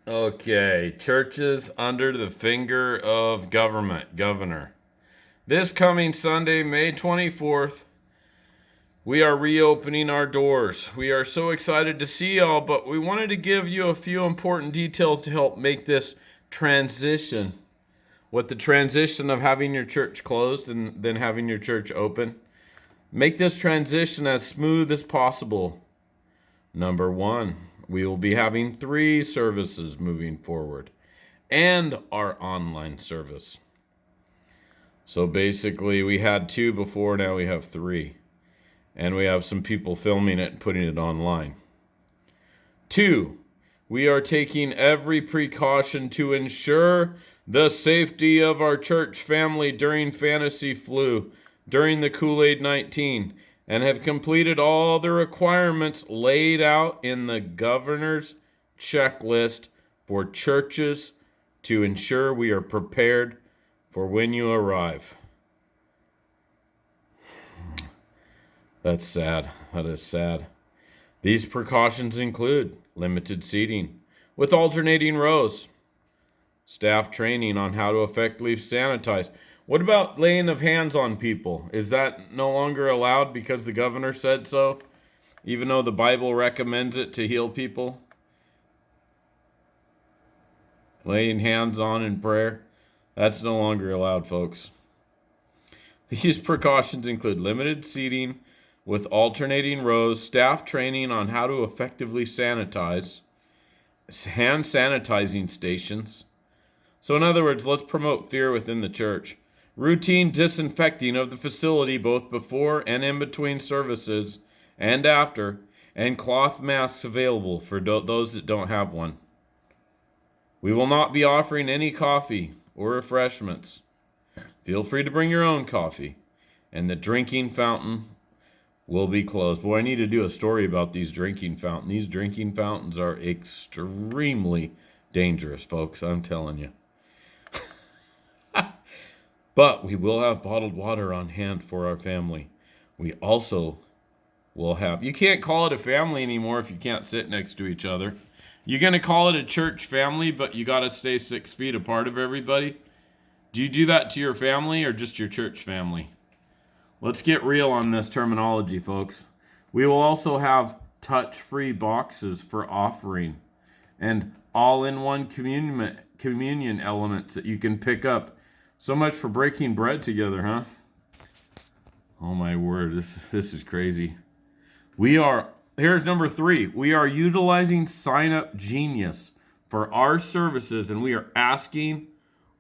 Okay, churches under the finger of governor. This coming Sunday, May 24th, we are reopening our doors. We are so excited to see y'all, but we wanted to give you a few important details to help make this transition. What the transition of having your church closed and then having your church open. Make this transition as smooth as possible. Number one, we will be having 3 services moving forward and our online service. So basically, we had 2 before, now we have 3. And we have some people filming it and putting it online. 2, we are taking every precaution to ensure the safety of our church family during fantasy flu, during the Kool-Aid 19, and have completed all the requirements laid out in the governor's checklist for churches to ensure we are prepared for when you arrive. That's sad. That is sad. These precautions include limited seating with alternating rows, staff training on how to effectively sanitize. What about laying of hands on people? Is that no longer allowed because the governor said so? Even though the Bible recommends it to heal people? Laying hands on in prayer? That's no longer allowed, folks. These precautions include limited seating with alternating rows, staff training on how to effectively sanitize, hand sanitizing stations. So in other words, let's promote fear within the church. Routine disinfecting of the facility both before and in between services and after, and cloth masks available for those that don't have one. We will not be offering any coffee or refreshments. Feel free to bring your own coffee. And the drinking fountain will be closed. Boy, I need to do a story about these drinking fountains. These drinking fountains are extremely dangerous, folks. I'm telling you. But we will have bottled water on hand for our family. We also will have... You can't call it a family anymore if you can't sit next to each other. You're going to call it a church family, but you got to stay 6 feet apart of everybody. Do you do that to your family or just your church family? Let's get real on this terminology, folks. We will also have touch-free boxes for offering and all-in-one communion elements that you can pick up. So much for breaking bread together, huh? Oh my word, this is crazy. Here's number 3. We are utilizing Sign Up Genius for our services, and we are asking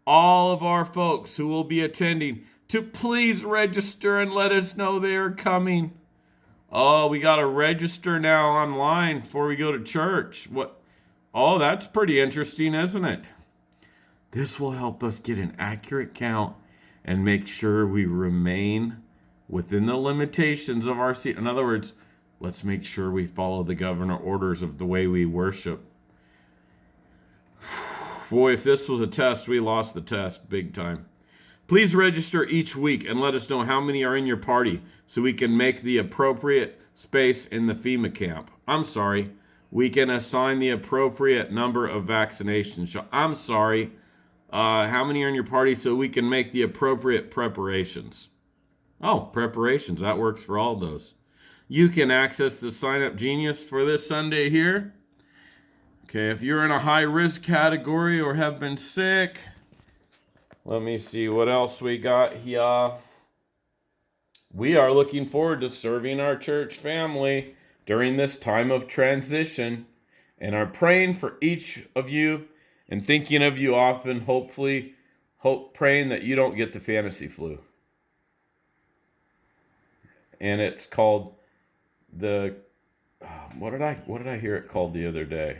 all of our folks who will be attending to please register and let us know they are coming. Oh, we got to register now online before we go to church. What? Oh, that's pretty interesting, isn't it? This will help us get an accurate count and make sure we remain within the limitations of our seat. In other words, let's make sure we follow the governor orders of the way we worship. Boy, if this was a test, we lost the test big time. Please register each week and let us know how many are in your party so we can make the appropriate space in the FEMA camp. I'm sorry. We can assign the appropriate number of vaccinations. I'm sorry. How many are in your party so we can make the appropriate preparations? Oh, preparations. That works for all those. You can access the Sign Up Genius for this Sunday here. Okay, if you're in a high-risk category or have been sick, let me see what else we got here. We are looking forward to serving our church family during this time of transition and are praying for each of you and thinking of you often, praying that you don't get the fantasy flu. And it's called what did I hear it called the other day?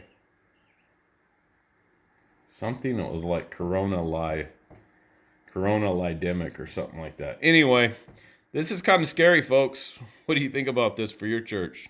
Something that was like coronalidemic or something like that. Anyway, this is kind of scary, folks. What do you think about this for your church?